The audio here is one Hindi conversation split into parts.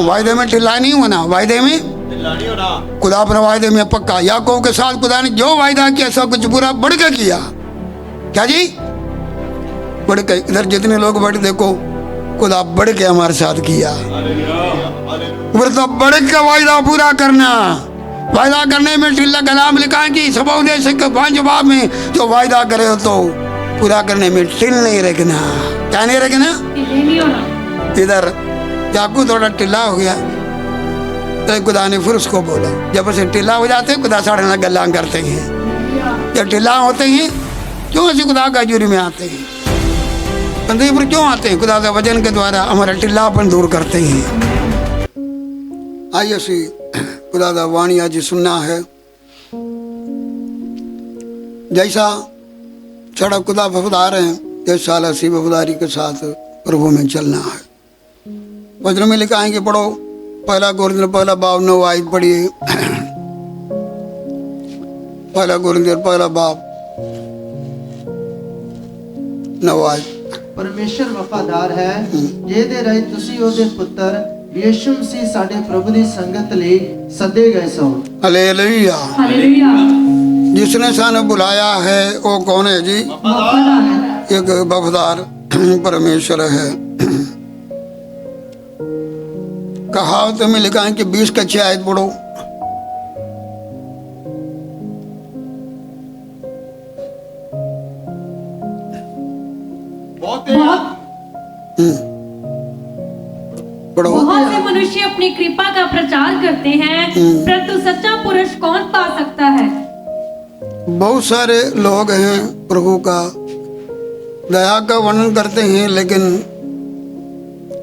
वायदे में ढिल्ला नहीं होना, वायदे में खुदा अपने वायदे में पक्का। याकूब के साथ खुदा ने जो वायदा किया सब कुछ पूरा बढ़ के किया। क्या जी? बढ़ के। इधर जितने लोग बैठे देखो, खुदा बढ़ के हमारे साथ किया। तो बढ़ के वायदा पूरा करना। वायदा करने में ढिल्ला कलाम लिखा है कि सब उद्देश्य के 5 बाब में जो वायदा करे तो पूरा करने में ढिल नहीं रखना। क्या नहीं रखना? इधर याकूब थोड़ा ढिल्ला हो गया तो खुदा ने फिर उसको बोला। जब उसे ढिल्ला हो जाते खुदा साढ़े ना गल्ला करते हैं। जब ढिल्ला होते हैं क्यों ऐसे खुदा का हजूरी में आते हैं? बंदे पर क्यों आते हैं? खुदा के वचन के द्वारा हमारा ढिल्लापन दूर करते हैं। आइए सी खुदा का वाणी आज सुनना है। जैसा सड़क खुदा वफादार है, इस साल ऐसी वफादारी के साथ प्रभु में चलना है। वचन में लिखा है कि पढ़ो, पहला कोरिन्थियों पहला बाब 9 आयत पढ़िए। पहला कोरिन्थियों पहला बाब 9 आयत। परमेश्वर वफादार है ਜਿਹਦੇ ਰਾਹੀਂ ਤੁਸੀਂ ਉਹਦੇ ਪੁੱਤਰ ਯਿਸੂ ਮਸੀਹ ਸਾਡੇ ਪ੍ਰਭੂ ਦੀ ਸੰਗਤ ਲਈ ਸੱਦੇ ਗਏ ਸੋ। हालेलुया। हालेलुया। जिसने साने बुलाया है वो कौन है जी? एक वफादार परमेश्वर है। कहावत में लिखा है कि 20 का 6 आयत पढ़ो। बहुत से मनुष्य अपनी कृपा का प्रचार करते हैं, परंतु सच्चा पुरुष कौन पा सकता है? बहुत सारे लोग हैं प्रभु का दया का वर्णन करते हैं, लेकिन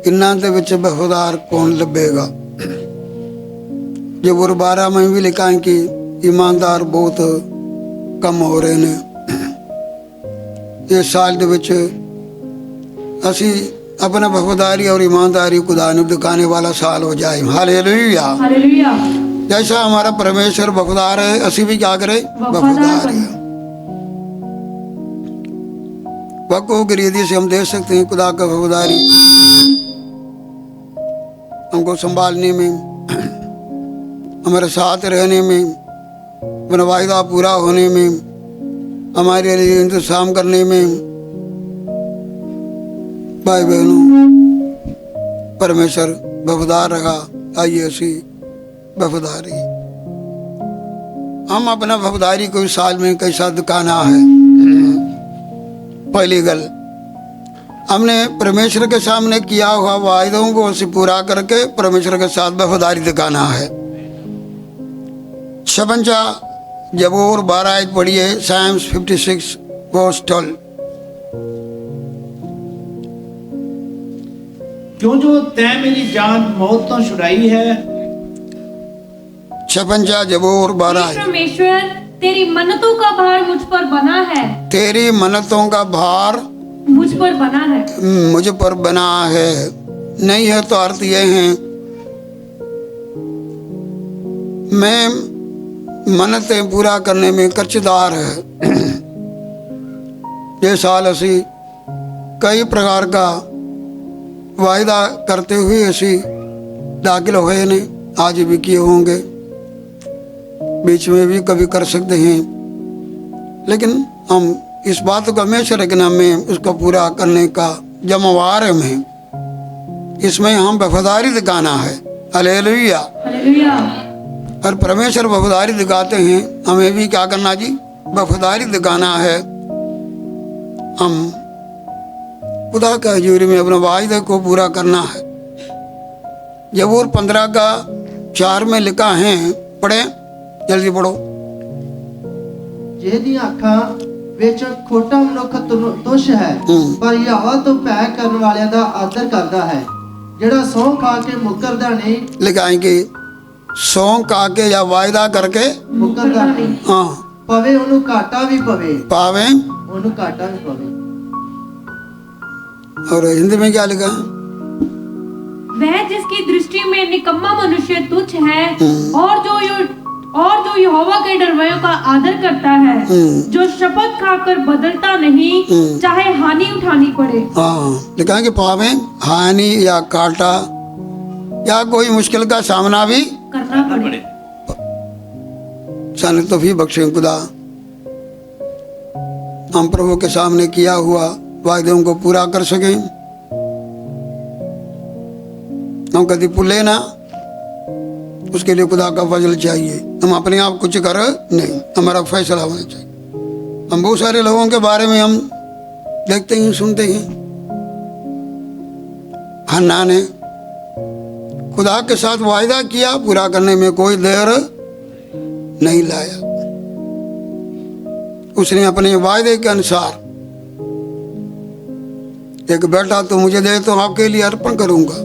इन्हां दे विच वफादार कौन लभेगा? जब 12 में भी लिखा है कि ईमानदार बहुत कम हो रहे हैं। इस साल दे विच असी अपना वफादारी और ईमानदारी खुदा ने दिखाने वाला साल हो जाए। हालेलुया। हालेलुया। जैसा हमारा परमेश्वर वफादार है, असी भी क्या करें? वफादार है। वक़्त की रीति से हम देख सकते हैं खुदा का वफादारी हमको संभालने में, हमारे साथ रहने में, अपना वायदा पूरा होने में, हमारे लिए इंतजाम करने में। भाई बहनों, परमेश्वर वफादार रहा। आइए ऐसी वफादारी हम अपना वफादारी को इस साल में कैसा दिखाना है। पहली गल, हमने परमेश्वर के सामने किया हुआ वायदों को उसे पूरा करके परमेश्वर के साथ वफादारी दिखाना है। 56 जबूर 12 आयत पढ़िए। Psalms 56 verse 12। क्यों जो तै मेरी जान मौत तो छुड़ाई है। 56 जबूर 12। परमेश्वर तेरी मन्नतों का भार मुझ पर बना है। तेरी मन्नतों का भार मुझ पर बना है। मुझ पर बना है। नहीं है तो अर्थ ये है, मैं मन्नतें पूरा करने में कर्जदार है। ये साल असी कई प्रकार का वायदा करते हुए असी दाखिल हुए ने, आज भी किए होंगे, बीच में भी कभी कर सकते हैं, लेकिन हम इस बात को हमेशा रखना में उसको पूरा करने का जमावार में, इसमें हम वफादारी दिखाना है। हालेलुया। हालेलुया। और परमेश्वर वफादारी दिखाते हैं, हमें भी क्या करना जी? वफादारी दिखाना है। हम खुदा के हजूरी में अपने वायदे को पूरा करना है। जबूर 15 का 4 में लिखा है, पढ़े, जल्दी पढ़ो। ਜਿਹਦੀਆਂ ਅੱਖਾਂ ਵਿੱਚ ਖੋਟਾ ਮਨੁੱਖ ਤੁਸ਼ ਹੈ, ਪਰ ਯਹੋਵਾ ਤੋਂ ਭੈ ਕਰਨ ਵਾਲਿਆਂ ਦਾ ਆਦਰ ਕਰਦਾ ਹੈ। ਜਿਹੜਾ ਸਹੁੰ ਖਾ ਕੇ ਮੁਕਰਦਾ ਨਹੀਂ। लिखा है कि सौंग खा के या वायदा करके ਮੁਕਰਦਾ ਨਹੀਂ, हाँ ਪਵੇ ਉਹਨੂੰ ਘਾਟਾ ਵੀ ਪਵੇ। पावे। ਉਹਨੂੰ ਘਾਟਾ ਵੀ ਪਵੇ। और हिंदी में क्या लिखा है? वह जिसकी दृष्टि में निकम्मा मनुष्य तुच्छ है और जो यहोवा के डरवैयों का आदर करता है, जो शपथ खाकर बदलता नहीं, चाहे हानि उठानी पड़े। हाँ, लिखा है कि पावे हानि या काटा या कोई मुश्किल का सामना भी करना पड़े। सन तौफीक बख्शे खुदा। हम प्रभु के सामने किया हुआ वायदों को पूरा कर सकें, हम कभी भूले ना। उसके लिए खुदा का फजल चाहिए। हम अपने आप कुछ कर नहीं, हमारा फैसला होना चाहिए। हम बहुत सारे लोगों के बारे में हम देखते हैं, सुनते हैं। हन्ना ने खुदा के साथ वायदा किया, पूरा करने में कोई देर नहीं लाया। उसने अपने वायदे के अनुसार एक बेटा तो मुझे दे तो आपके लिए अर्पण करूंगा।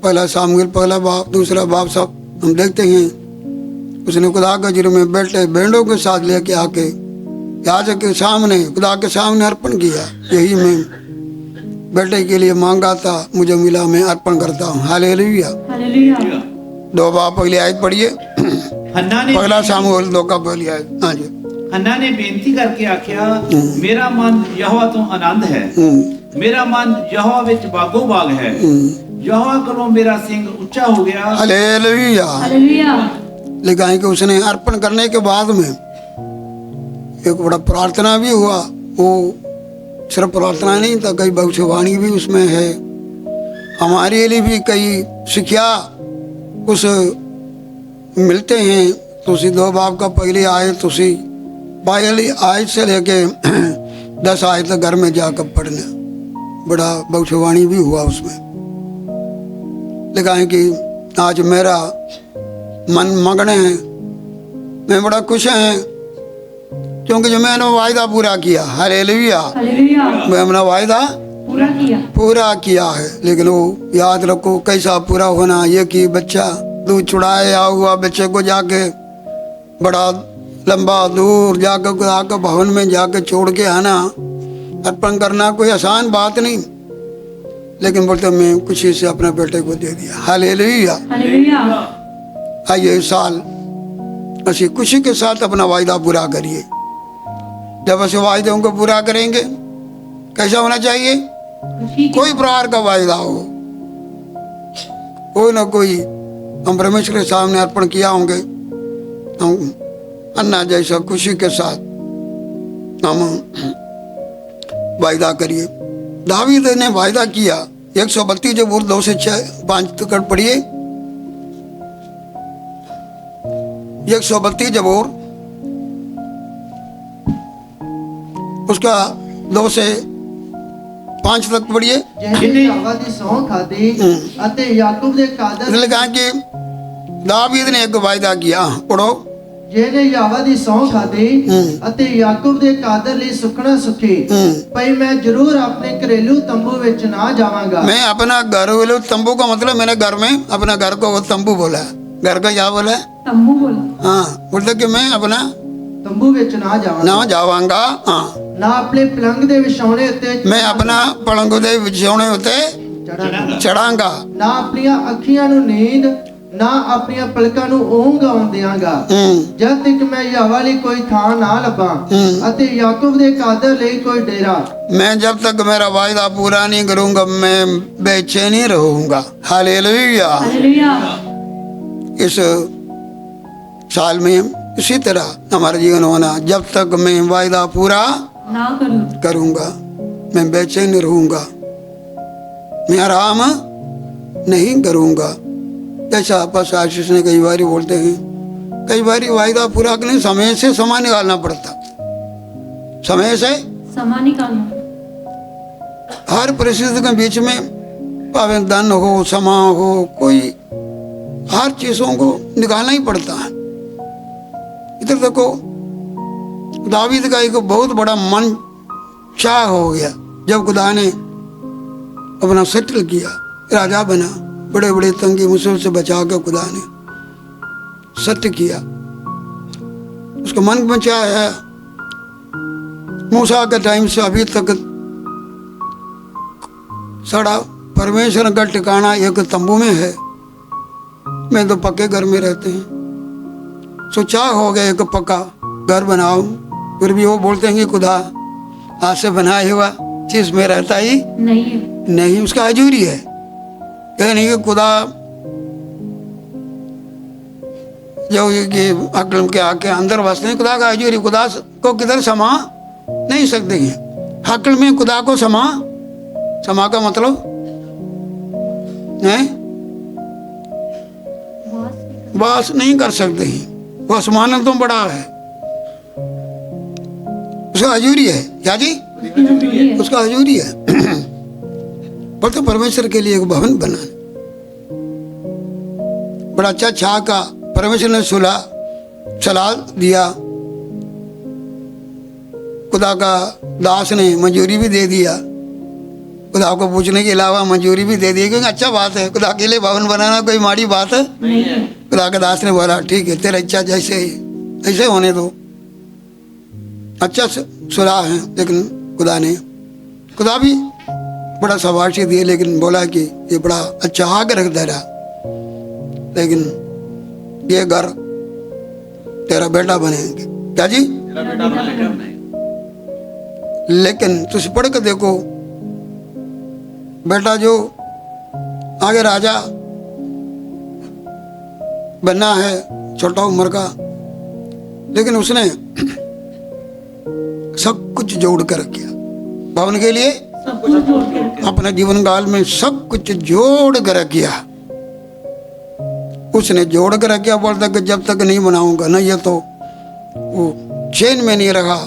पहला सामुएल पहला बाप दूसरा बाप सब हम देखते हैं। उसने खुदा के जुर्म में बेटे भेड़ों के साथ लेके आके याजक के सामने खुदा के सामने अर्पण किया। यही मैं बेटे के लिए मांगा था, मुझे मिला, मैं अर्पण करता हूँ। हालेलुया। हालेलुया। 2 बाप पहली आयत पढ़िए। हन्ना ने पहला सामुएल 2 का पहली आयत। हाँ जी। हन्ना ने बेनती करके आख्या, मेरा मन यहोवा तो आनंद है, मेरा मन यहोवा विच बागो बाग है। यहोवा कोलों मेरा सिंह ऊंचा हो गया। हालेलुया। हालेलुया। लिखा है कि उसने अर्पण करने के बाद में एक बड़ा प्रार्थना भी हुआ। वो सिर्फ प्रार्थना नहीं था, कई भविष्यवाणी भी उसमें है। हमारे लिए भी कई शिक्षा कुछ मिलते हैं। तुसी 2 बाप का पहली आयत, तुसी पहली आयत से लेके 10 आयत तक घर में जाकर पढ़ना। बड़ा भविष्यवाणी भी हुआ उसमें। लिखा है कि आज मेरा मन मगन है, मैं बड़ा खुश है, क्योंकि जो मैंने वायदा पूरा किया। हालेलुया। हालेलुया। मैं अपना वायदा पूरा किया है। लेकिन वो याद रखो कैसा पूरा होना, ये कि बच्चा दूध छुड़ाए आ हुआ बच्चे को जाके बड़ा लंबा दूर जाकर खुदा के भवन में जाकर छोड़ के आना, अर्पण करना कोई आसान बात नहीं। लेकिन बोलते मैं खुशी से अपने बेटे को दे दिया। हालेलुया। हालेलुया। आइए इस साल ऐसी खुशी के साथ अपना वायदा पूरा करिए। जब ऐसे वायदों को पूरा करेंगे, कैसा होना चाहिए? कोई प्रकार का वायदा हो, कोई ना कोई हम परमेश्वर के सामने अर्पण किया होंगे, हम अन्ना जैसा खुशी के साथ हम वायदा करिए। दावीद ने वायदा किया। 132 जबूर 2 से 5 तक पढ़िए। 132 जबूर उसका 2 से 5 तक पढ़िए। ਜਿਹਨੇ ਯਹੋਵਾ ਦੀ ਸਹੁੰ ਖਾਧੀ ਅਤੇ ਯਾਕੂਬ ਦੇ ਕਾਦਰ इसलिए कहा कि दावीद ने एक वायदा किया। पढ़ो। ਜਿਹਨੇ ਯਹੋਵਾ ਦੀ ਸਹੁੰ ਖਾਧੀ ਅਤੇ ਯਾਕੂਬ ਦੇ ਕਾਦਰ ਲਈ ਸੁਖਣਾ ਸੁਖੀ ਭਈ ਮੈਂ ਜ਼ਰੂਰ ਆਪਣੇ ਘਰੇਲੂ ਤੰਬੂ ਵਿੱਚ ਨਾ ਜਾਵਾਂਗਾ। मैं अपना घरेलू तंबू का मतलब मैंने घर में अपना घर को वो तंबू बोला। घर का क्या बोला? तंबू बोला। हाँ, बोलते कि मैं अपना ਤੰਬੂ ਵਿੱਚ ਨਾ ਜਾਵਾਂਗਾ। ना जावांगा। हाँ, ਨਾ ਆਪਣੇ ਪਲੰਗ ਦੇ ਵਿਛਾਉਣੇ ਉੱਤੇ मैं अपना पलंग दे बिछौने होते ਚੜਾਂਗਾ। चढ़ांगा। ਨਾ ਆਪਣੀਆਂ ਅੱਖੀਆਂ ਨੂੰ ਨੀਂਦ ਨਾ ਆਪਣੀਆਂ ਪਲਕਾਂ ਨੂੰ ਊਂਘ ਆਉਣ ਦਿਆਂਗਾ ਜਦ ਤੱਕ ਮੈਂ ਯਹੋਵਾ ਲਈ ਕੋਈ ਥਾਂ ਨਾ ਲੱਭਾਂ ਅਤੇ ਯਾਕੂਬ ਦੇ ਕਾਦਰ ਲਈ ਕੋਈ ਡੇਰਾ। मैं जब तक मेरा वायदा पूरा नहीं करूंगा, मैं बेचैन ही रहूंगा। हालेलुया। हालेलुया। इस साल में इसी तरह हमारा जीवन होना। जब तक मैं वायदा पूरा ना करूं करूंगा, मैं बेचैन रहूंगा, मैं आराम नहीं करूंगा। जैसा आपस आशीष ने कई बार बोलते हैं, कई बार वायदा पूरा करने समय से समय निकालना पड़ता। समय से समा निकालना। हर परिस्थिति के बीच में पावे धन हो, समा हो, कोई हर चीजों को निकालना ही पड़ता है। इधर देखो, दावीद का एक बहुत बड़ा मन चाह हो गया जब खुदा ने अपना सेटल किया, राजा बना, बड़े बड़े तंगी मुसीबत से बचा कर खुदा ने सत्य किया। उसका मन बचा है। मूसा के टाइम से अभी तक साड़ा परमेश्वर का ठिकाना एक तंबू में है। मैं तो पक्के घर में रहते हैं, सोचा हो गया एक पक्का घर बनाओ। फिर भी वो बोलते हैं कि खुदा हाथ से बनाया हुआ चीज में रहता ही नहीं है। नहीं, उसका हजूरी है। ये नहीं कि खुदा जो कि अक्ल के आके अंदर बसते हैं, खुदा का हजूरी खुदा को किधर समा नहीं सकते हैं। अक्ल में खुदा को समा का मतलब है वास नहीं कर सकते हैं। वो आसमान तो बड़ा है, उसका हजूरी है। क्या जी? उसका हजूरी है। पर तो परमेश्वर के लिए एक भवन बनाना बड़ा अच्छा छा का परमेश्वर ने सलाह दिया। खुदा का दास ने मंजूरी भी दे दिया, खुदा को पूछने के अलावा मंजूरी भी दे दी, क्योंकि अच्छा बात है। खुदा के लिए भवन बनाना कोई माड़ी बात है नहीं है। खुदा के दास ने बोला ठीक है, तेरा इच्छा जैसे ऐसे होने दो। अच्छा सुलह है, लेकिन खुदा भी बड़ा शाबाशी दिए, लेकिन बोला कि ये बड़ा अच्छा आग्रह दे रहा, लेकिन ये घर तेरा बेटा बनेंगे। क्या जी? लेकिन तुझ पढ़ के देखो, बेटा जो आगे राजा बनना है, छोटा उम्र का, लेकिन उसने सब कुछ जोड़ कर किया भवन के लिए। अपने जीवन काल में सब कुछ जोड़ कर किया। उसने जोड़ कर रखा, बोलता कि जब तक नहीं बनाऊंगा ना, ये तो वो चैन में नहीं रखा।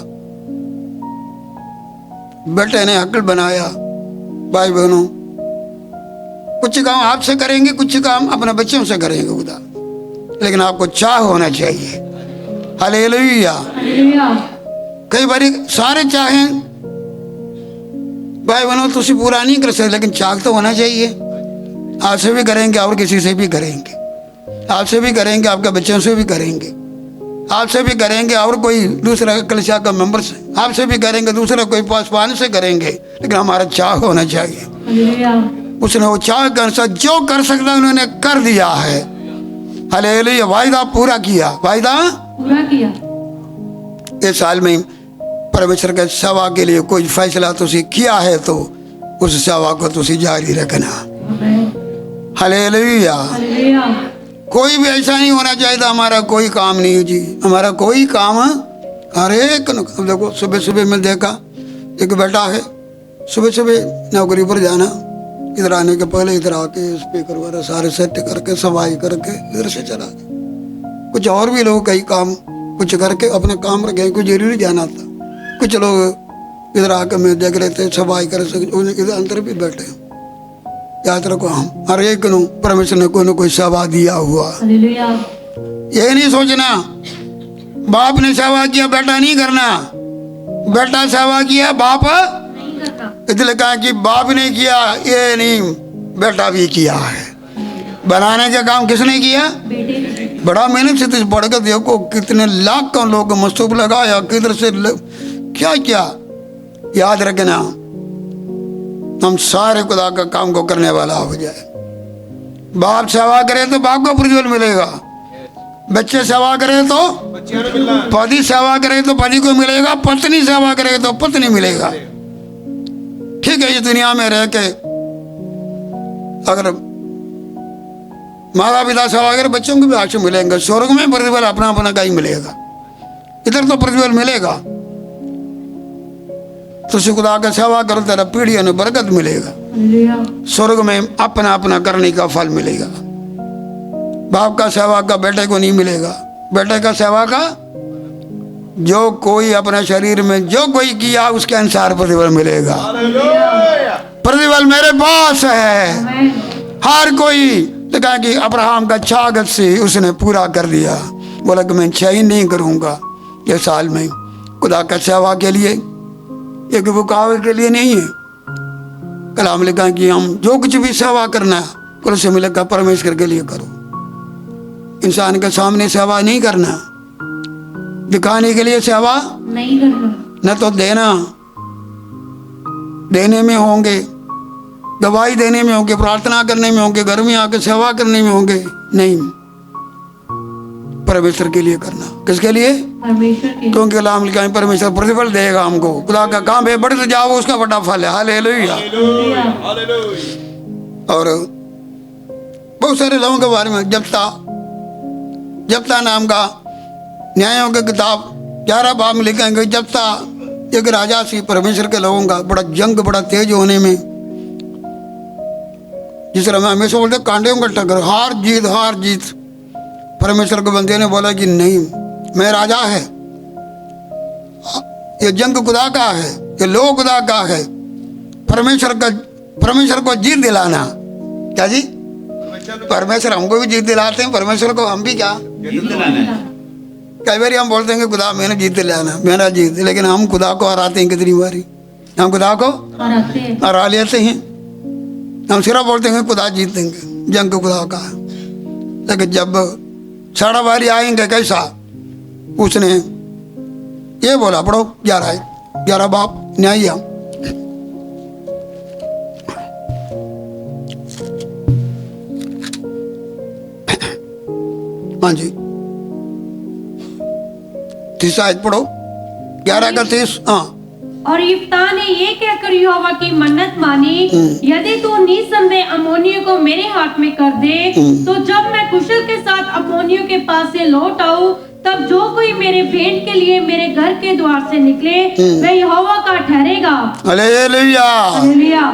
बेटे ने अक्ल बनाया। भाई बहनों, कुछ काम आपसे करेंगे, कुछ काम अपने बच्चों से करेंगे खुदा, लेकिन आपको चाह होना चाहिए। हालेलुया। कई बार सारे चाहें भाई बहनों तुझे पूरा नहीं कर सकते, लेकिन चाह तो होना चाहिए। आपसे भी करेंगे और किसी से भी करेंगे, आपसे भी करेंगे, आपके बच्चों से भी करेंगे, आपसे भी करेंगे और कोई दूसरा कलीसिया का मेंबर से, आपसे भी करेंगे, दूसरा कोई पासवान से करेंगे, लेकिन हमारा चाह होना चाहिए। उसने वो चाह के अनुसार जो कर सकता उन्होंने कर दिया है। हालेलुया। वायदा पूरा किया, वायदा पूरा किया। इस साल में परमेश्वर के सेवा के लिए कोई फैसला तुझे किया है तो उस सेवा को तुझे जारी रखना। हालेलुया। कोई भी ऐसा नहीं होना चाहिए हमारा कोई काम नहीं है जी, हमारा कोई काम हर एक। देखो सुबह सुबह मैं देखा एक बेटा है, सुबह सुबह नौकरी पर जाना, इधर आने के पहले इधर आके स्पीकर वगैरह सारे सेट करके सफाई करके इधर से चला गया। कुछ और भी लोग कई काम कुछ करके अपने काम पर गए, कुछ जरूरी जाना था। कुछ लोग इधर आकर मैं देख रहे थे सफाई कर सके, इधर अंदर भी बैठे। याद रखो, हम हर एक को परमेश्वर ने कोई ना कोई सेवा दिया हुआ। ये नहीं सोचना बाप ने सेवा किया बेटा नहीं करना, बेटा सेवा किया बाप इसलिए कहा कि बाप ने किया, ये नहीं बेटा भी किया है। बनाने का काम किसने किया? बड़ा मेहनत से तुझ बढ़ कर देखो कितने लाखों लोग मस्तूब लगाया, किधर से क्या क्या। याद रखना, हम सारे खुदा का काम को करने वाला हो जाए। बाप सेवा करे तो बाप को प्रतिफल मिलेगा, बच्चे सेवा करे तो पति सेवा करे तो पति को मिलेगा, पत्नी सेवा करे तो पत्नी मिलेगा। ठीक है, ये दुनिया में रह के अगर माता पिता सेवा करे बच्चों को भी आशीष मिलेंगे। स्वर्ग में प्रतिफल अपना अपना का ही मिलेगा, इधर तो प्रतिफल मिलेगा। तो खुदा का सेवा करो, तेरा पीढ़ियों में बरकत मिलेगा, स्वर्ग में अपना अपना करने का फल मिलेगा। बाप का सेवा का बेटे को नहीं मिलेगा, बेटे का सेवा का जो कोई अपने शरीर में जो कोई किया उसके अनुसार प्रतिफल मिलेगा। प्रतिफल मेरे पास है। हर कोई कहा कि अब्राहम का छागत से उसने पूरा कर दिया, बोला कि मैं छह नहीं करूंगा ये साल में। खुदा का सेवा के लिए एक बुकावे के लिए नहीं है। कलाम लिखा कि हम जो कुछ भी सेवा करना है कुल से मिलेगा परमेश्वर के लिए करो। इंसान के सामने सेवा नहीं करना, दिखाने के लिए सेवा नहीं करना, न तो देने में होंगे, दवाई देने में होंगे, प्रार्थना करने में होंगे, घर में आके सेवा करने में होंगे। नहीं, परमेश्वर के लिए करना। किसके लिए? परमेश्वर के। क्योंकि कलाम लिखा है परमेश्वर प्रतिफल देगा हमको। खुदा का काम है, बढ़ते जाओ उसका बड़ा फल है। हालेलुया। और बहुत सारे लोगों के बारे में। जप्ता नाम का न्यायों की किताब 11 बाब में लिखेंगे। जप्ता एक राजा सी, परमेश्वर के लोगों का बड़ा जंग, बड़ा तेज होने में, जिस तरह मैं हमेशा बोलते कांडियों का टक्कर, हार जीत। परमेश्वर के बंदे ने बोला कि नहीं, मैं राजा है, ये जंग खुदा का है, ये लोग खुदा का है। परमेश्वर को जीत दिलाना। क्या जी? परमेश्वर हमको भी जीत दिलाते हैं, परमेश्वर को हम भी क्या जीत दिलाना है। कई बार हम बोलते हैं कि खुदा मैंने जीत दिलाना, मेरा जीत, लेकिन हम खुदा को हराते हैं। कितनी बारी हम खुदा को हरा लेते हैं। हम सिर्फ बोलते हैं खुदा जीत देंगे, जंग खुदा का है। लेकिन जब साढ़ा बारी आएंगे कैसा, उसने ये बोला, पढ़ो 11 बाप न्याय। हाँ जी, 30 आयत पढ़ो, 11 का 30। हाँ, और यिप्तह ने ये कहकर यहोवा की मन्नत मानी, यदि तू निसंदेह अम्मोनियों को मेरे हाथ में कर दे, तो जब मैं कुशल के साथ अम्मोनियों के पास से लौट आऊं, तब जो कोई मेरे भेंट के लिए मेरे घर के द्वार से निकले, वह यहोवा का ठहरेगा। हालेलुया। हालेलुया।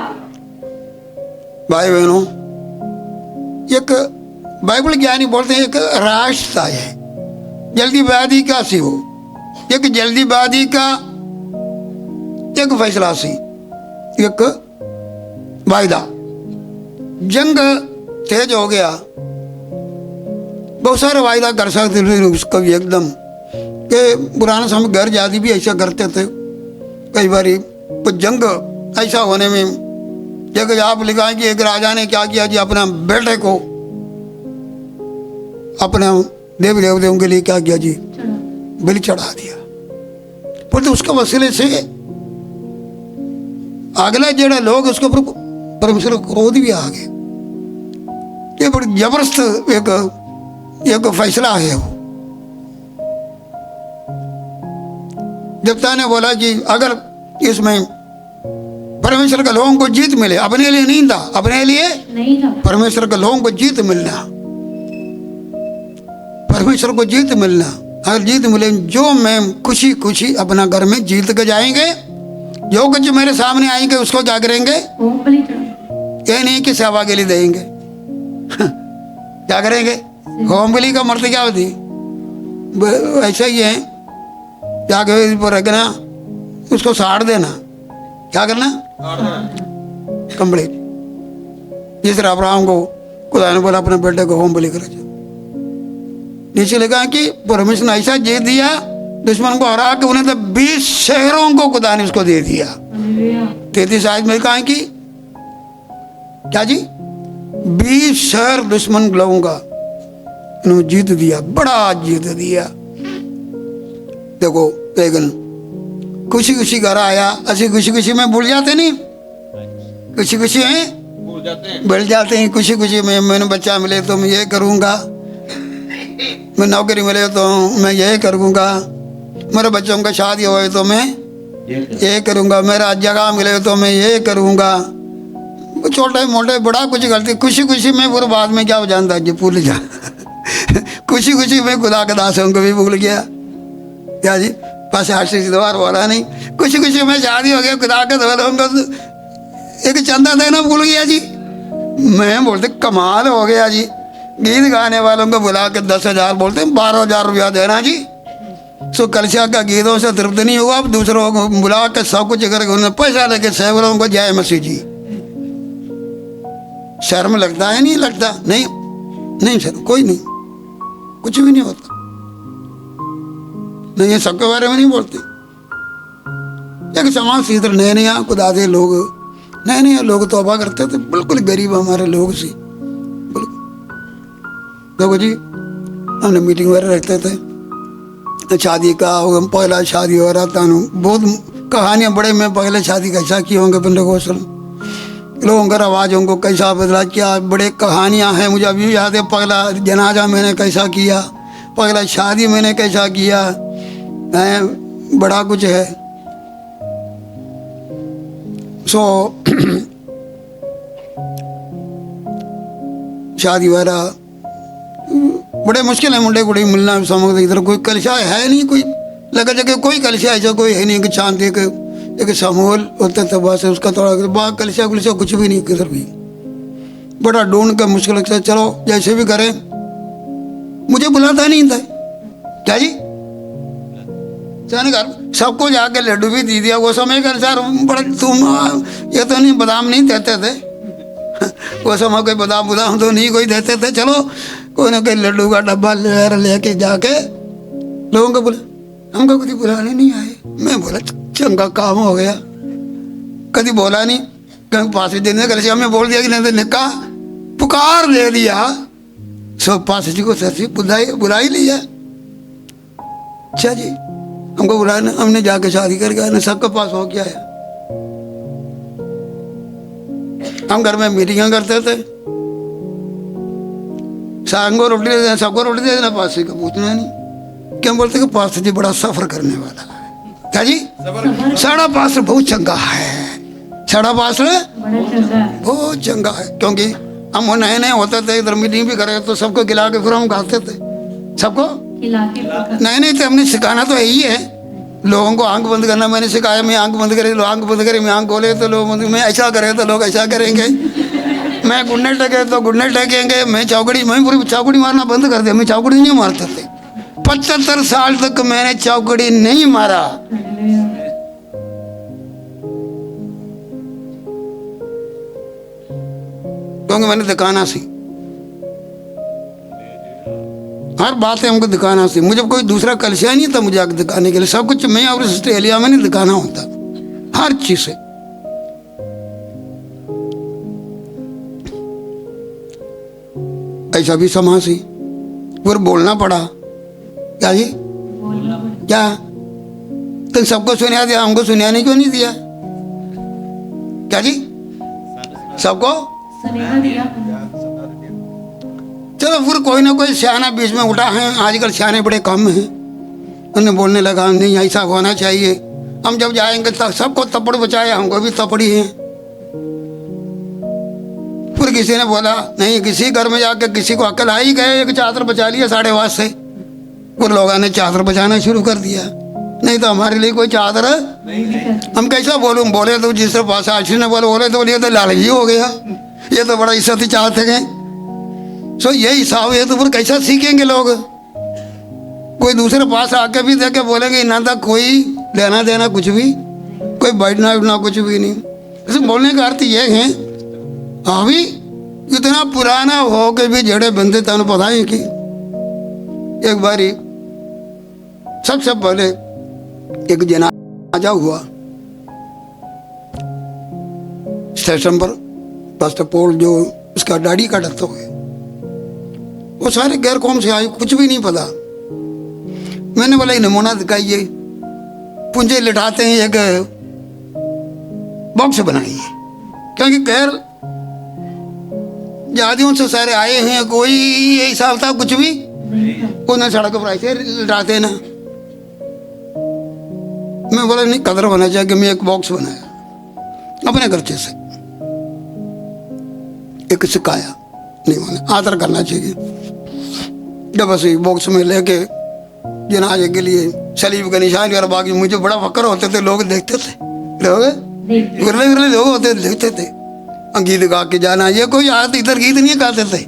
भाई बहनों, एक बाइबल ज्ञानी बोलते हैं एक रास्ता है जल्दीबाजी का सी, हो एक जल्दीबाजी का एक फैसला सी, एक वायदा। जंग तेज हो गया, बहुत सारे वायदा कर सकते थे उसका भी एकदम के पुराने समय घर जाती भी ऐसा करते थे। कई बार कुछ जंग ऐसा होने में जगह आप लिखा कि एक राजा ने क्या किया जी, अपना बेटे को अपने देवी देवताओं के लिए क्या किया जी, बलि चढ़ा दिया। पर तो उसके वसीले से अगला जेड़ा लोग उसके ऊपर परमेश्वर क्रोध भी आ गए। ये बड़ी जबरदस्त एक फैसला है। वो जप्ता ने बोला कि अगर इसमें परमेश्वर के लोगों को जीत मिले, अपने लिए नहीं था, अपने लिए नहीं था, परमेश्वर के लोगों को जीत मिलना, परमेश्वर को जीत मिलना। अगर जीत मिले, जो मैं खुशी खुशी अपना घर में जीत के जाएंगे, जो कुछ मेरे सामने आएंगे उसको क्या करेंगे, बलि चढ़ाएंगे। ये नहीं कि सेवा के लिए देंगे क्या करेंगे, होम बलि का मर्द क्या होती, ऐसा ही है, क्या रखना, उसको साड़ देना, क्या करना, कंप्लीट। जिस तरह अब्राहम को खुदा ने बोला अपने बेटे को होम बलि कर। नीचे लिखा कि परमेश्वर ने ऐसा जीत दिया, दुश्मन को हरा के उन्हें तो 20 शहरों को खुदा ने उसको दे दिया। 33 आयत में कहा कि क्या जी, 20 शहर दुश्मन लोगों का उन्होंने जीत दिया, बड़ा जीत दिया। देखो, लेकिन खुशी खुशी घर आया, ऐसी खुशी खुशी में भूल जाते नहीं, खुशी खुशी हैं भूल जाते हैं। खुशी खुशी में मैंने बच्चा मिले तो मैं ये करूँगा, मैं नौकरी मिले तो मैं ये करूँगा, मेरे बच्चों का शादी हो तो मैं ये करूँगा, मेरा जगह मिले तो मैं ये करूँगा। छोटे मोटे बड़ा कुछ गलती, खुशी खुशी में पूरे बाद में क्या हो जाता है जी, भूल जा खुशी खुशी में खुदा के दासों को भी भूल गया। क्या जी, पास आशीष द्वार बोला नहीं, खुशी खुशी में शादी हो गया, खुदा के दासों को एक चंदा देना भूल गया जी। मैं बोलते कमाल हो गया जी, गीत गाने वालों को बुला के 10,000 बोलते 12,000 रुपया देना जी। सो कलशा का गीतों से तृप्त नहीं हुआ, अब दूसरों को बुला के सब कुछ करके उन्होंने पैसा लेके सैकड़ों को जय मसीह जी। शर्म लगता है, नहीं लगता, नहीं नहीं शर्म, कोई नहीं, कुछ भी नहीं होता। नहीं, ये सबके बारे में नहीं बोलते। एक समाज से इधर नए नया खुदा दे लोग, नए नए लोग तौबा करते थे, बिल्कुल गरीब हमारे लोग से। देखो जी, हमने मीटिंग वगैरह रखते थे, शादी का पहला शादी हो रहा था, बहुत कहानियाँ बड़े में पहले शादी कैसा किए होंगे, पेंटेकोस्टल लोगों का आवाज़ों को कैसा बदला, क्या बड़े कहानियाँ हैं। मुझे अभी याद है, पहला जनाजा मैंने कैसा किया, पहला शादी मैंने कैसा किया है, बड़ा कुछ है। सो शादी वाला बड़े मुश्किल है मुंडे कुड़ी मिलना समझ इधर कोई कलिशा है नहीं, कोई लगा जगह कोई कलिशा ऐसा कोई है नहीं कि शांति एक समूहल होता था बस उसका थोड़ा बाग कलिशा कुलिशा कुछ भी नहीं किधर भी। बड़ा ढूंढ का मुश्किल लगता है, चलो जैसे भी करें। मुझे बुलाता नहीं था क्या जी, जाने का सबको जाके लड्डू भी दे दिया। वो समय के अनुसार बड़ा तुम ये तो नहीं बादाम नहीं देते थे वो समय कोई बादाम बुदाम तो नहीं कोई देते थे। चलो कोई ना कोई लड्डू का डब्बा लेके जाके लोगों को बुला, हमको कभी बुलाने नहीं आए। मैं बोला चंगा काम हो गया, कभी बोला नहीं, कहीं पास देने कर हमने बोल दिया कि नहीं तो निकाह पुकार दे दिया। सब पास जी को सर बुला ही लिया। अच्छा जी हमको बुलाया, हमने जाके शादी करके आए, सबके पास हो गया है। हम घर में मीटिंग करते थे, सांगो रोटी दे देना, सबको रोटी दे देना, पास का पूछना नहीं। क्या बोलते कि पास जी बड़ा सफर करने वाला है। क्या जी साड़ा पास बहुत चंगा है, साड़ा पास बहुत चंगा है। क्योंकि हम नए नए होते थे, इधर मीटिंग भी करे तो सबको खिला के फिर हम खाते थे, सबको नए नए थे। हमने सिखाना तो यही है, लोगों को आंख बंद करना मैंने सिखाया। मैं आंख बंद करे, लोग आंख बंद करे, मैं आंख खोले तो लोग, मैं ऐसा करे तो लोग ऐसा करेंगे, मैं गुन्ने टके तो गुन्ने टकेंगे, मैं पूरी चौकड़ी मारना बंद कर दिया। मैं चौकड़ी नहीं मारते थे, 75 साल तक मैंने चौकड़ी नहीं मारा। क्योंकि मैंने दिखाना सी, हर बात है हमको दिखाना सी। मुझे कोई दूसरा कलशा नहीं था मुझे आगे दिखाने के लिए, सब कुछ मैं और ऑस्ट्रेलिया में नहीं दिखाना होता हर चीज से। ऐसा भी समाज सी फिर बोलना पड़ा। क्या जी क्या तुम सबको सुना दिया, हमको सुनाने क्यों नहीं दिया? क्या जी सबको चलो फिर कोई ना कोई सियाना बीच में उठा है। आजकल सियाने बड़े कम हैं, उन्हें बोलने लगा नहीं ऐसा होना चाहिए, हम जब जाएंगे तब सबको तपड़ बचाए, हमको भी तपड़ी है। फिर किसी ने बोला नहीं, किसी घर में जाके किसी को अकल आ ही गए, एक चादर बचा लिया 8:30 से। फिर लोगों ने चादर बचाना शुरू कर दिया, नहीं तो हमारे लिए कोई चादर हम कैसा बोलूँ? बोले तो जिसके पास आशीष ने बोले तो ये तो लालची हो गया, ये तो बड़ा इज्जत चाहते हैं। सो ये हिसाब है तो फिर कैसा सीखेंगे लोग? कोई दूसरे पास आके भी देखे बोलेंगे ना था कोई लेना देना कुछ भी, कोई बैठना उठना कुछ भी नहीं। ऐसे बोलने का अर्थ ये है अभी इतना पुराना हो के भी जड़े बंदे तेन पता है कि एक बारी सबसे पहले एक जनाजा हुआ स्टेशन पर, बस पोल जो उसका दाढ़ी का डरता हुए, वो सारे गैर कौम से आए, कुछ भी नहीं पता। मैंने बोला ये नमूना दिखाइए, पुंजे लिटाते हैं, एक बॉक्स बनाइए, क्योंकि गैर जातियों से सारे आए हैं, कोई हिसाब था कुछ भी उन्हें सड़क पर ऐसे लिटाते ना। मैं बोला नहीं कदर होना चाहिए कि मैं एक बॉक्स बनाया अपने खर्चे से, एक सिखाया नहीं होना आदर करना चाहिए। जब ऐसे बॉक्स में लेके जनाजे के लिए सलीब का निशान और बाकी मुझे बड़ा फक्र होते थे, लोग देखते थे, लोग विरले विरले लोग होते देखते थे। गीत गा के जाना, ये कोई आज इधर गीत नहीं गाते थे,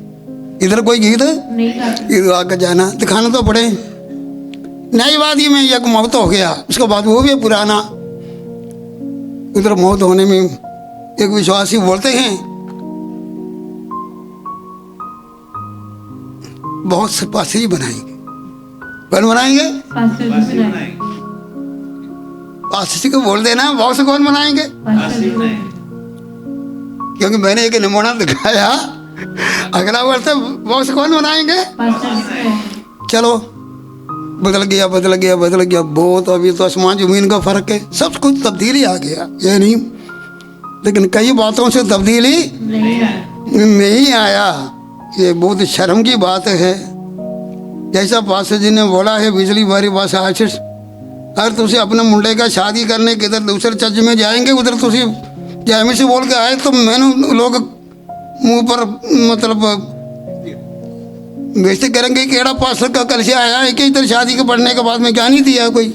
इधर कोई गीत गीत गा के जाना, दिखाना तो पड़े। नई बात ही में एक मौत हो गया, उसके बाद वो भी पुराना। उधर मौत होने में एक विश्वासी बोलते हैं बहुत से पासे बनाएंगे, कौन बनाएंगे? पासे को बोल देना, बहुत से कौन बनाएंगे? क्योंकि मैंने एक नमूना दिखाया, अगला वर्ष बहुत से कौन बनाएंगे? चलो बदल गया बदल गया बदल गया बहुत। अभी तो आसमान जमीन का फर्क है, सब कुछ तब्दीली आ गया, ये नहीं, लेकिन कई बातों से तब्दीली नहीं आया। ये बहुत शर्म की बात है। जैसा पास जी ने बोला है बिजली बारी पास आशीष, अगर तुझे अपने मुंडे का शादी करने के इधर दूसरे चर्च में जाएंगे, उधर तुझे जैमी से बोल के आए तो मैंने लोग मुंह पर मतलब वैसे करेंगे कि एड़ा पास्टर का कल से आया है कि इधर शादी के पढ़ने के बाद में क्या नहीं दिया कोई,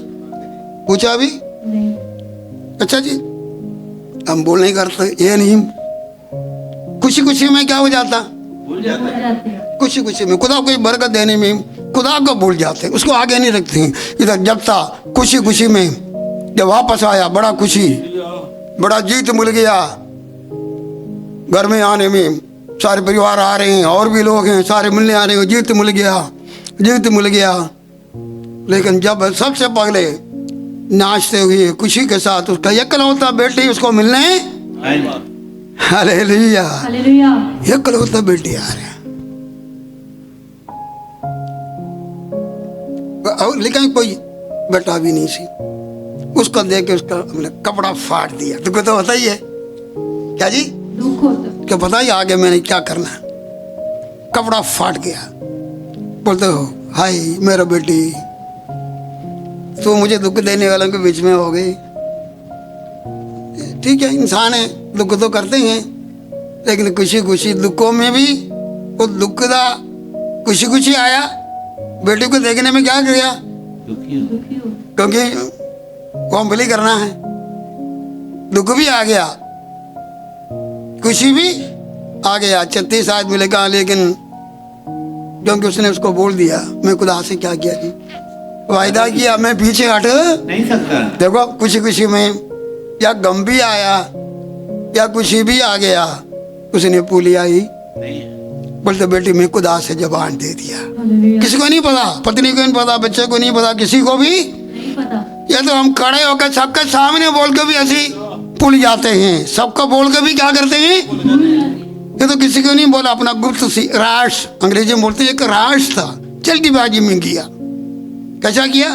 पूछा अभी? नहीं। अच्छा जी, हम बोल नहीं करते ये नहीं, खुशी खुशी में क्या हो जाता, भूल जाता है। जाते हैं। खुशी खुशी में खुदा को बरकत देने में खुदा को भूल जाते हैं, उसको आगे नहीं रखते हैं। इधर जब था खुशी खुशी में, जब वापस आया बड़ा खुशी, बड़ा जीत मिल गया, घर में आने में सारे परिवार आ रहे हैं और भी लोग हैं, सारे मिलने आ रहे हैं, जीत मिल गया, जीत मिल गया। लेकिन जब सबसे पहले नाचते हुए खुशी के साथ उसका इकलौता बेटी उसको मिलने, हालेलुया, हालेलुया। इकलौता बेटी आ रहे हैं। और लेकिन कोई बेटा भी नहीं सी, उसको देख के उसका हमने कपड़ा फाड़ दिया। तुमको तो पता ही है क्या जी, दुख होता। क्या पता ही आगे मैंने क्या करना है। कपड़ा फाट गया, बोलते हो हाय मेरा बेटी, तो मुझे दुख देने वालों के बीच में हो गई। ठीक है, इंसान है, दुख तो करते हैं, लेकिन खुशी खुशी दुखों में भी वो दुख का खुशी खुशी आया। बेटी को देखने में क्या किया, दुखी हो। क्योंकि कॉम्पली करना है, दुख भी आ गया, खुशी भी आ गया। 36 आदमी मिलेगा, लेकिन क्योंकि उसने उसको बोल दिया मैं खुदा से क्या किया जी, वायदा किया मैं पीछे हट नहीं सकता। देखो खुशी खुशी में या गम भी आया या खुशी भी आ गया, उसने पूली आई, नहीं। बोलते बेटी मैं खुदा से जबान दे दिया। हालेलुया। किसी को नहीं पता, पत्नी को नहीं पता, बच्चे को नहीं पता, किसी को भी नहीं पता। ये तो हम खड़े होकर सबके सामने बोल के भी ऐसी भूल जाते हैं, सबको बोल के भी क्या करते हैं, ये तो किसी को नहीं बोला। अपना गुप्त सी राश, अंग्रेजी में बोलते हैं, एक राश था, जल्दीबाजी में किया। कैसा किया,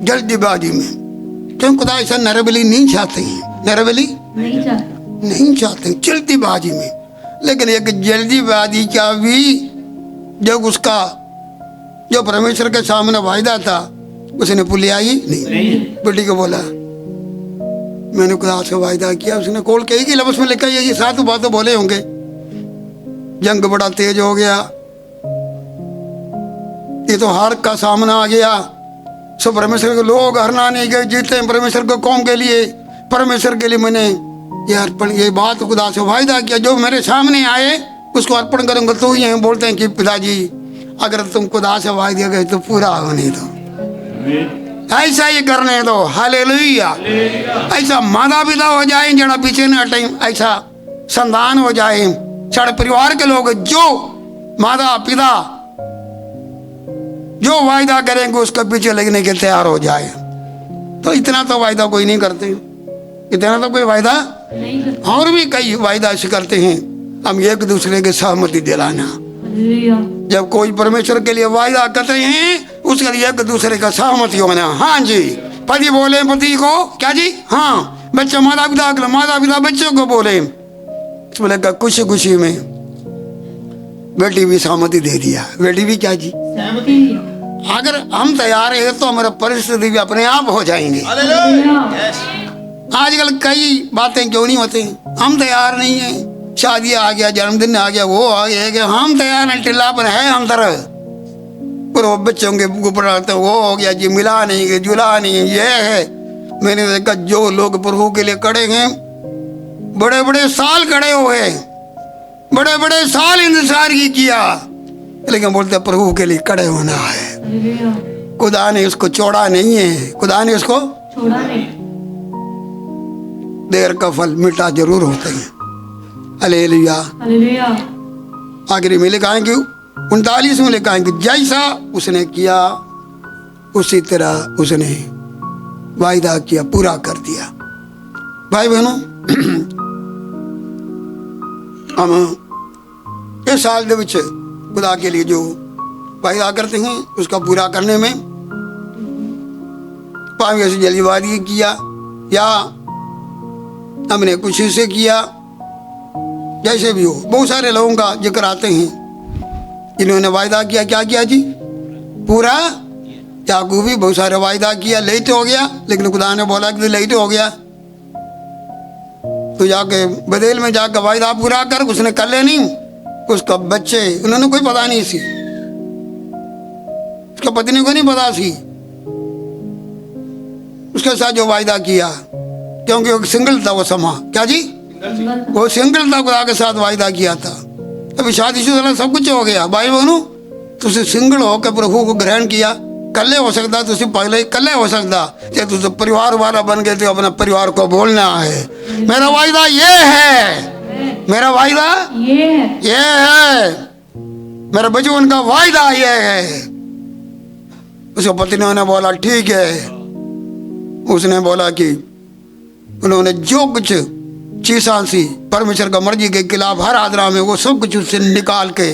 जल्दीबाजी में। क्यों खुदा ऐसा नरबली नहीं चाहते हैं, नरबली नहीं चाहता। नहीं चाहते, जल्दीबाजी में। लेकिन एक जल्दीबाजी का भी जब उसका जो परमेश्वर के सामने वायदा था उसने पुलियाई नहीं। बेटी को बोला मैंने खुदा से वायदा किया, उसने खोल के ही लफ्ज़ में लिखा, ये 7 बातें बोले होंगे। जंग बड़ा तेज हो गया, ये तो हार का सामना आ गया, सब परमेश्वर के लोग हरना नहीं गए, जीते हैं परमेश्वर को कौम के लिए, परमेश्वर के लिए मैंने ये अर्पण, ये बात खुदा से वायदा किया, जो मेरे सामने आए उसको अर्पण करूंगा। तो ये बोलते हैं कि पिताजी अगर तुम खुदा से वायदा गए तो पूरा होने दो, ऐसा ही करने दो। हालेलुया। ऐसा माता पिता हो जाए जरा पीछे न हटे, ऐसा संतान हो जाए, सारे परिवार के लोग जो माता पिता जो वायदा करेंगे उसका पीछे लगने के तैयार हो जाए। तो इतना तो वायदा कोई नहीं करते, इतना तो कोई वायदा नहीं करता। और भी कई वायदा ऐसे करते हैं, हम एक दूसरे के सहमति दिलाना। हालेलुया। जब कोई परमेश्वर के लिए वायदा करते हैं उसके लिए एक दूसरे का सहमति होना। हाँ जी, पति बोले पति को क्या जी, हाँ बच्चे माता पिता बच्चों को बोले, बोले खुशी खुशी में बेटी भी सहमति दे दिया। बेटी भी क्या जी, सहमति। अगर हम तैयार है तो हमारा परिस्थिति भी अपने आप हो जाएंगे। हालेलुया। आजकल कई बातें क्यों नहीं होती, हम तैयार नहीं है, शादी आ गया, जन्मदिन आ गया, वो आ गया, कि हम तैयार हैं, टिल्लापन है हम तरह, पर वो बच्चों के ऊपर वो हो गया जी, मिला नहीं गया, जुला नहीं, ये है। मैंने देखा जो लोग प्रभु के लिए खड़े हैं, बड़े बड़े साल खड़े हुए, बड़े बड़े साल इंतजार की किया, लेकिन बोलते प्रभु के लिए खड़े होना है। हालेलुया। खुदा ने उसको छोड़ा नहीं है, खुदा ने उसको छोड़ा नहीं। देर का फल मीठा जरूर होते हैं। हालेलुया। हालेलुया। आखिरी में लिखा है कि 39 में लिखा है कि जैसा उसने किया उसी तरह उसने वायदा किया, पूरा कर दिया। भाई बहनों, हम इस साल के विच खुदा के लिए जो वायदा करते हैं उसका पूरा करने में भाਵੇਂ ऐसी जल्दीबाजी किया या हमने खुशी से किया, जैसे भी हो, बहुत सारे लोगों का जिक्र आते हैं जिन्होंने वायदा किया, क्या किया जी, पूरा। याकूब भी बहुत सारे वायदा किया, लेट हो गया, लेकिन खुदा ने बोला कि लेट हो गया तो जाके बदेल में जाकर वायदा पूरा कर, उसने कर ले नहीं, उसका बच्चे, उन्होंने कोई पता नहीं सी, उसका पत्नी को नहीं पता सी उसके साथ जो वायदा किया, क्योंकि वो सिंगल था वो समा। क्या जी? वो सिंगल था, खुदा के साथ वायदा किया था। अभी शादीशुदा सब कुछ हो गया। भाई बहनों, तुझे सिंगल होकर प्रभु को ग्रहण किया, कल्ले हो सकता, तुझे पहले ही कल्ले हो सकता, जब तुझे परिवार वाला बन गए तो अपना परिवार को बोलना है मेरा वायदा ये है, मेरा वायदा ये है, ये है, मेरे बचपन का वायदा ये है। उसके पत्नी ने बोला ठीक है। उसने बोला कि उन्होंने जो कुछ चीज़ां सी परमेश्वर का मर्जी के खिलाफ हर आदरा में वो सब कुछ उससे निकाल के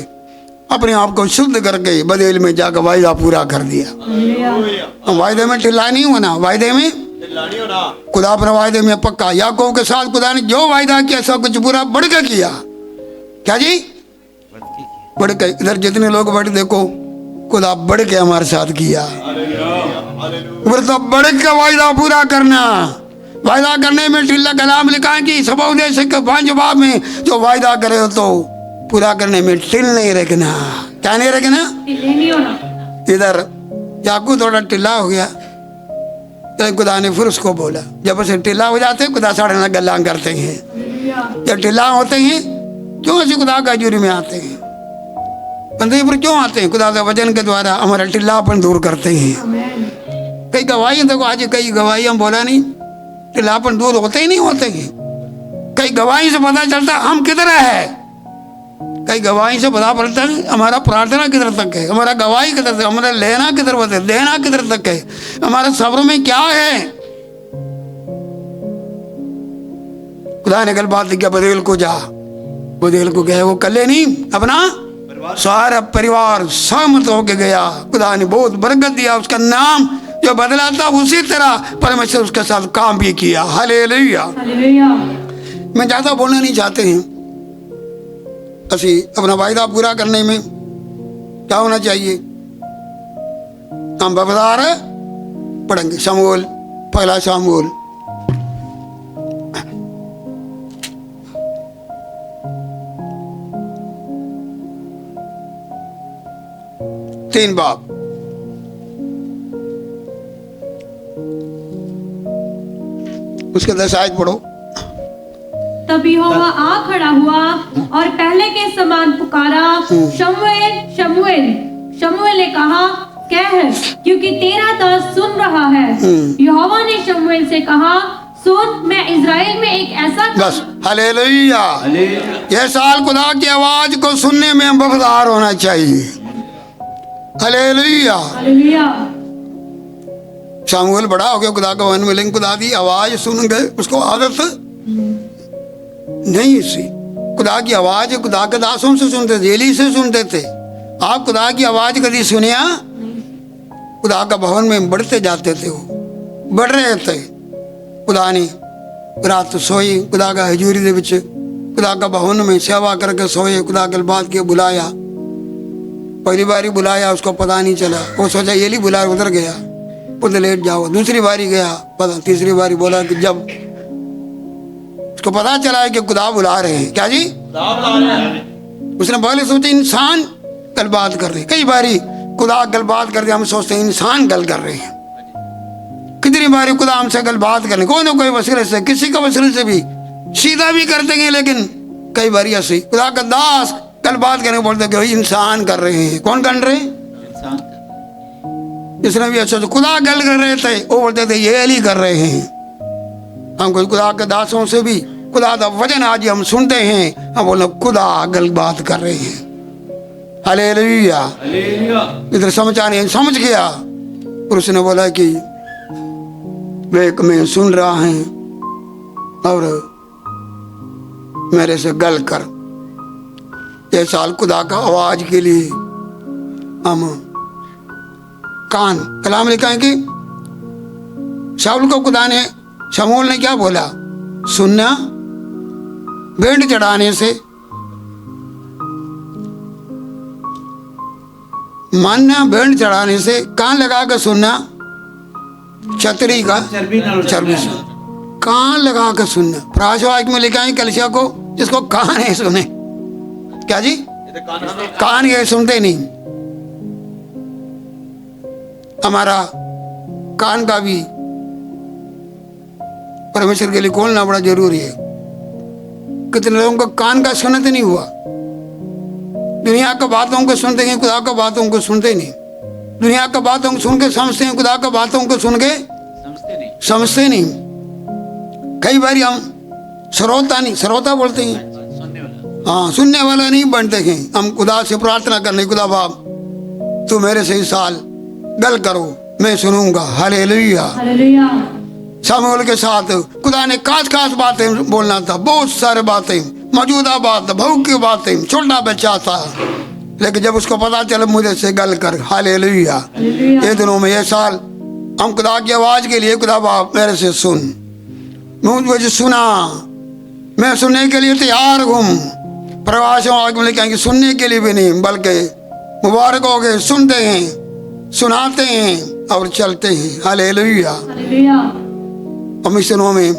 अपने आप को शुद्ध करके बदेल में जाकर वायदा पूरा कर दिया। वायदे में ढिल्ला नहीं होना, वायदे में खुदा अपने वायदे में पक्का। याकूब के साथ खुदा ने जो वायदा किया सब कुछ पूरा बढ़ के किया। क्या जी? बढ़ के। इधर जितने लोग बैठे देखो, खुदा बढ़ के हमारे साथ किया। तो बढ़ के वायदा पूरा करना, वायदा करने में ढिल्ला कलाम लिखा है कि सब उद्देश्य के 5 बाब में जो वायदा करे तो पूरा करने में ढिल नहीं रखना। क्या नहीं रखना? नहीं होना। इधर याकूब थोड़ा ढिल्ला हो गया तो खुदा ने फिर उसको बोला, जब उसे ढिल्ला हो जाते खुदा साढ़े ना गल्ला करते हैं। जब ढिल्ला होते हैं क्यों ऐसे खुदा का हजूरी में आते हैं, बंदे पर क्यों आते हैं? खुदा के वचन के द्वारा हमारा ढिल्लापन दूर करते हैं। कई गवाही देखो, आज कई गवाही हम बोला नहीं, ढिल्लापन दूर होते ही नहीं होते हैं। कई गवाही से पता चलता हम किधर है, कई गवाही से पता पड़ता है हमारा प्रार्थना किधर तक है, हमारा गवाही किधर तक, हमारा लेना किधर है, देना किधर तक है, हमारे सब्र में क्या है। खुदा ने कल बात किया, बदेल को जा, बदेल को गए, वो कल्ले नहीं, अपना सारा परिवार सहमत होके गया। खुदा ने बहुत बरकत दिया, उसका नाम जो बदला था उसी तरह परमेश्वर उसके साथ काम भी किया। हालेलुया। मैं ज्यादा बोलना नहीं चाहते हैं। असी अपना वायदा पूरा करने में क्या होना चाहिए? हम वफादार पढ़ेंगे। शमूएल, पहला शमूएल 3 बाब। उसके 10 आयत पढ़ो। तब यहोवा आ खड़ा हुआ और पहले के समान पुकारा, शमूएल शमूएल। शमूएल ने कहा, कह, क्योंकि तेरा दास सुन रहा है। यहोवा ने शमूएल से कहा, सुन, मैं इज़राइल में एक ऐसा बस। हालेलुया। यह साल खुदा की आवाज को सुनने में हम वफादार होना चाहिए। हालेलुया। हालेलुया। शमूएल बड़ा हो गया, खुदा का वन मिलेंगे, खुदा की आवाज सुन गए, उसको आदत नहीं सी। खुदा की आवाज खुदा के दासों से सुनते थे, एली से सुनते थे। आप खुदा की आवाज कभी सुनिया? खुदा का भवन में बढ़ते जाते थे, वो बढ़ रहे थे। खुदा ने रात सोई, खुदा का हजूरी दे विच, खुदा का भवन में सेवा करके सोए। खुदा के बात के बुलाया, पहली बारी बुलाया उसको पता नहीं चला, वो सोचा एली बुला, उधर गया, उधर लेट जाओ। दूसरी बारी गया पता, तीसरी बारी बोला कि जब उसको पता चला है कि खुदा बुला रहे हैं। क्या जी? उसने पहले सोचा इंसान गल बात कर रहे हैं। कई बारी खुदा गल बात करते हम सोचते हैं इंसान गल कर रहे हैं। कितनी बारी खुदा हमसे गल बात करने कोई ना कोई वसीले से, किसी का वसीले से भी सीधा भी कर देंगे, लेकिन कई बारी ऐसे खुदा का दास गल बात करने बोलते कि इंसान कर रहे हैं। कौन कर रहे हैं? इसने भी अच्छा खुदा गल कर रहे थे, वो बोलते थे ये एली कर रहे हैं। हम खुदा के दासों से भी खुदा का वचन आज हम सुनते हैं, हम बोले खुदा गल बात कर रहे हैं। हालेलुया। इधर समझाने समझ गया, और उसने बोला कि वे मैं सुन रहा है और मेरे से गल कर। ये साल खुदा का आवाज के लिए हम कान कलाम लिखा है कि शाऊल को खुदा ने, शमूएल ने क्या बोला? सुनना भेंट चढ़ाने से, मानना भेंट चढ़ाने से, कान लगा कर सुनना, छतरी का चर्बी से कान लगा कर सुनना। प्रासवाक में लिखा है कलिसिया को जिसको कान है सुने। क्या जी? कान ये सुनते नहीं। हमारा कान का भी परमेश्वर के लिए खोलना बड़ा जरूरी है। कितने लोगों का कान का सुनत नहीं हुआ, दुनिया का बातों को सुनते हैं, खुदा का बातों को सुनते नहीं। दुनिया का बातों को सुन के समझते हैं, खुदा का बातों को सुन के समझते नहीं। कई बार हम श्रोता बोलते हैं, हाँ, सुनने वाला नहीं बनते हैं। हम खुदा से प्रार्थना करने, खुदा बाप तू मेरे से इस साल गल करो, मैं सुनूंगा। हालेलुया। सामुएल के साथ खुदा ने खास बातें बोलना था, बहुत सारे बातें, मौजूदा बात, भौतिक बातें, छोटा बच्चा था, लेकिन जब उसको पता चला मुझे से गल कर। हालेलुया। ये दिनों में ये साल हम खुदा की आवाज के लिए, खुदा बाप मेरे से सुन, मुझे सुना, मैं सुनने के लिए तैयार हूँ। प्रवासियों आगे कहेंगे सुनने के लिए भी नहीं, बल्कि मुबारक हो गए, सुनते हैं, सुनाते हैं और चलते हैं। हालेलुया। हम इस दिनों में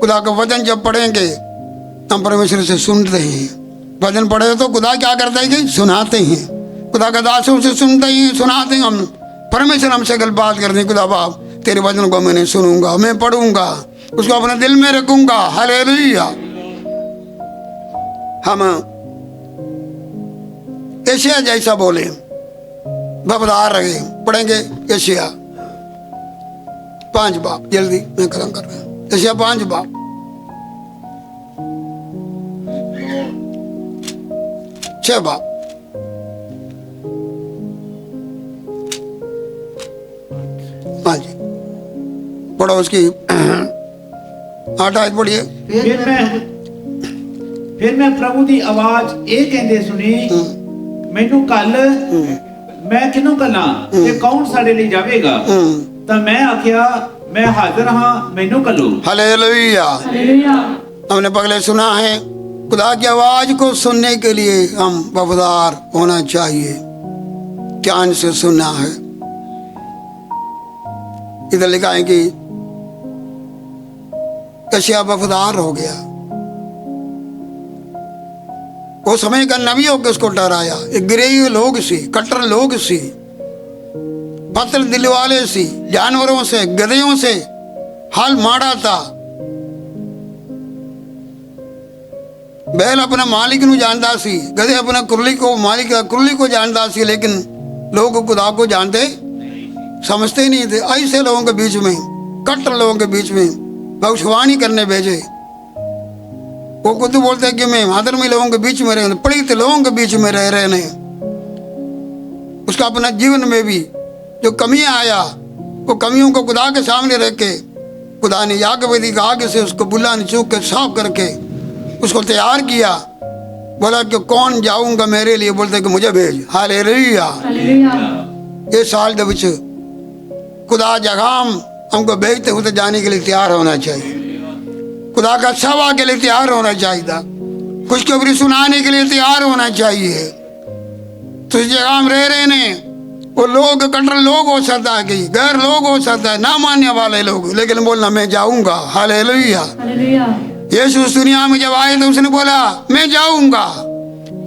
खुदा का वचन जब पढ़ेंगे हम परमेश्वर से सुनते हैं। वचन पढ़े तो खुदा क्या करता है कि सुनाते हैं। खुदा का दासों से सुनते हैं, सुनाते हैं। हम परमेश्वर हमसे गल बात करते हैं, खुदा बाप तेरे वचन को मैंने सुनूंगा, मैं पढ़ूंगा, उसको अपने दिल में रखूंगा। हालेलुया। हम एशिया जैसा बोले, वफादार रहे। पढ़ेंगे एशिया 5 बाप, जल्दी मैं खत्म कर रहा हूं। एशिया 5 बाप 6 बाप। हाँ जी, पढ़ो उसकी 8 आयत पढ़िए। फिर मैं प्रभु की आवाज ये कहते सुनी, मैनू कल मैं किनू कला ते कौन साडे लिए जावेगा? तो मैं आख्या मैं हाजिर हाँ, मैनू कलो। हालेलुया। हमने पहले सुना है खुदा की आवाज को सुनने के लिए हम वफादार होना चाहिए। ध्यान से सुनना है। इधर लिखा है कि यशायाह वफादार हो गया। वो समय का नबी होकर उसको डराया। गिरे लोग सी, कट्टर लोग सी, पत्थर दिल वाले सी, जानवरों से, गधेयों से हाल मारा था। बैल अपना मालिक नू जानता सी, गधे अपना कुरली को, मालिक कुरली को जानता सी, लेकिन लोग खुदा को जानते समझते नहीं थे। ऐसे लोगों के बीच में, कट्टर लोगों के बीच में भविष्यवाणी करने भेजे। वो खुद बोलते हैं कि मैं आदमी लोगों के बीच में रह, पढ़ित लोगों के बीच में रह रहे हैं। उसका अपना जीवन में भी जो कमियां आया, वो कमियों को खुदा के सामने रख के खुदा ने याकूब के आगे से उसको बुला चूक के साफ करके उसको तैयार किया। बोला कि कौन जाऊंगा मेरे लिए? बोलते कि मुझे भेज। हालेलुया। ये साल दे विच खुदा जगाम हमको भेजते हुए जाने के लिए तैयार होना चाहिए। खुदा का सेवा के लिए तैयार होना चाहिए। खुशखबरी सुनाने के लिए तैयार होना चाहिए। तो इस जगह हम रह रहे ने, वो लोग कट्टर लोग हो सकता है, कि गैर लोग हो सकता है, ना मानने वाले लोग, लेकिन बोलना मैं जाऊंगा। हालेलुया। यीशु उस दुनिया में जब आए तो उसने बोला मैं जाऊंगा,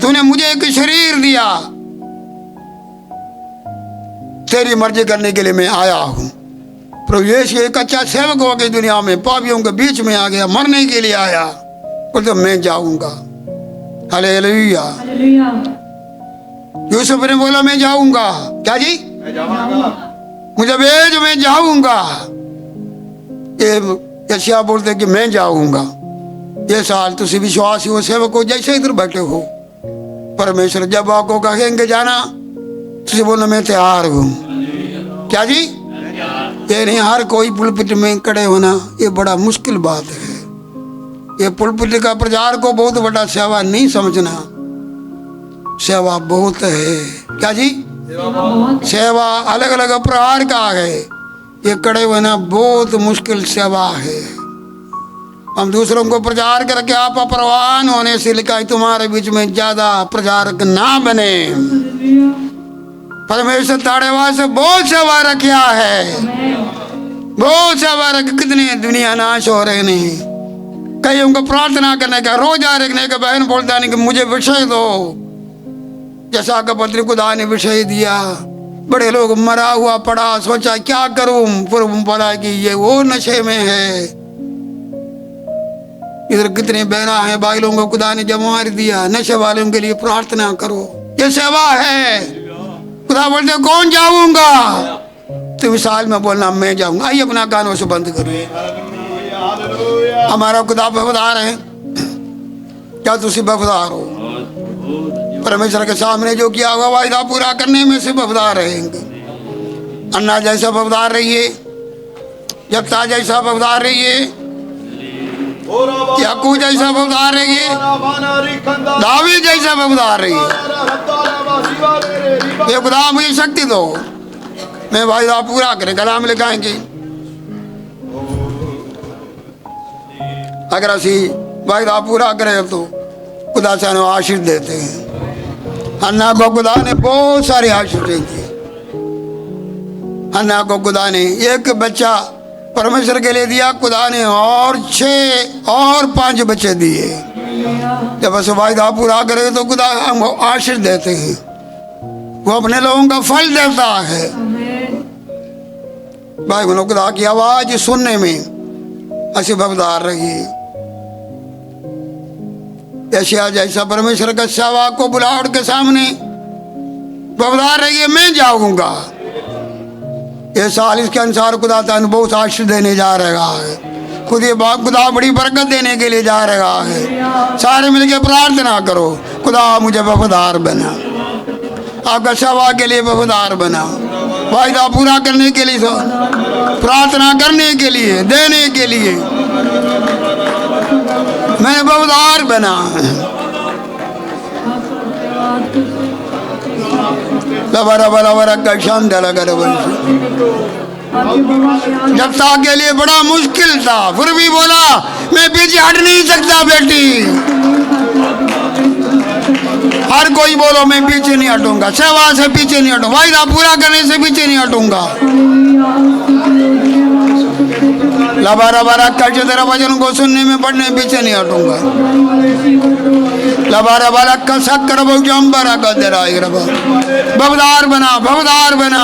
तूने मुझे एक शरीर दिया, तेरी मर्जी करने के लिए मैं आया हूँ। प्रभु यीशु एक अच्छा सेवक हो गई, दुनिया में पापियों के बीच में आ गया, मरने के लिए आया, बोलते मैं जाऊंगा। हालेलुया। यूसुफ ने बोला मैं जाऊंगा। क्या जी? मैं जाऊंगा, मुझे भेज, मैं जाऊंगा। ये यशायाह बोलते कि मैं जाऊंगा। ये साल तुसी विश्वासी हो, सेवक हो, जैसे इधर बैठे हो, परमेश्वर जब आपको कहेंगे जाना, तुसी बोलना मैं तैयार हूँ। क्या जी? ये नहीं हर कोई पुलपिट में खड़े होना, ये बड़ा मुश्किल बात है। ये पुलपिट का प्रचार को बहुत बड़ा सेवा नहीं समझना। सेवा बहुत है। क्या जी? सेवा अलग अलग प्रकार का है। ये खड़े होना बहुत मुश्किल सेवा है। हम दूसरों को प्रचार करके आप अपरवान होने से लिखा है तुम्हारे बीच में ज्यादा प्रचारक ना बने। परमेश्वर ताड़े वास्ते बहुत सेवा रखा है, बहुत सेवा रख। कितने दुनिया नाश हो रहे नहीं। कई उनको प्रार्थना करने का, रोजा रखने का, बहन बोलता नहीं कि मुझे विषय दो, जैसा का पत्री खुदा ने विषय दिया, बड़े लोग मरा हुआ पड़ा, सोचा क्या करूं, फिर बोला कि ये वो नशे में है। इधर कितने बहना है भाई लोगों को खुदा ने जब मार दिया। नशे वालों के लिए प्रार्थना करो, ये सेवा है। खुदा बोलते कौन जाऊंगा, तो विशाल में बोलना मैं जाऊंगा। आइए अपना कानों से बंद करो। हमारा खुदा वफादार है, क्या तुसी वफादार हो? परमेश्वर के सामने जो किया हुआ वायदा पूरा करने में से वफादार रहेंगे। अन्ना जैसा वफादार रहिए, यफ्ता जैसा वफादार रहिए, याकूब जैसा वफादार रहिए, दावीद जैसा वफादार रहिए। ये खुदा मुझे शक्ति दो, मैं वायदा पूरा करे। कलाम लिखाएंगे अगर असी वायदा पूरा करें तो खुदा सानू आशीष देते हैं। हन्ना को खुदा ने बहुत सारे आशीषें दी। हन्ना को खुदा ने एक बच्चा परमेश्वर के लिए दिया, खुदा ने और 6 और 5 बच्चे दिए। जब ऐसे वायदा पूरा करे तो खुदा हमको आशीष देते हैं, वो अपने लोगों का फल देता है। भाई बहनों, खुदा की आवाज सुनने में ऐसे वफादार रहिए। यशायाह जैसा परमेश्वर का सेवा को बुलावट के सामने वफादार रहिए, मैं जाऊंगा। ये साल इसके अनुसार खुदा तान बहुत आशीष देने जा रहा है। खुद ये खुदा बड़ी बरकत देने के लिए जा रहा है। सारे मिलके प्रार्थना करो, खुदा मुझे वफादार बना, आपका सेवा के लिए वफादार बना, वायदा पूरा करने के लिए, प्रार्थना करने के लिए, देने के लिए मैं वफादार बना। जफ्ता के लिए बड़ा मुश्किल था, फिर भी बोला मैं पीछे हट नहीं सकता बेटी। हर कोई बोलो मैं पीछे नहीं हटूंगा, सेवा से पीछे नहीं हटूंगा, वायदा पूरा करने से पीछे नहीं हटूंगा। लबारा बारा कल तेरा वचन को सुनने में पढ़ने पीछे नहीं हटूंगा। लबारा बारा का शक्कर बहुजम्बरा का तेरा वफादार बना, वफादार बना।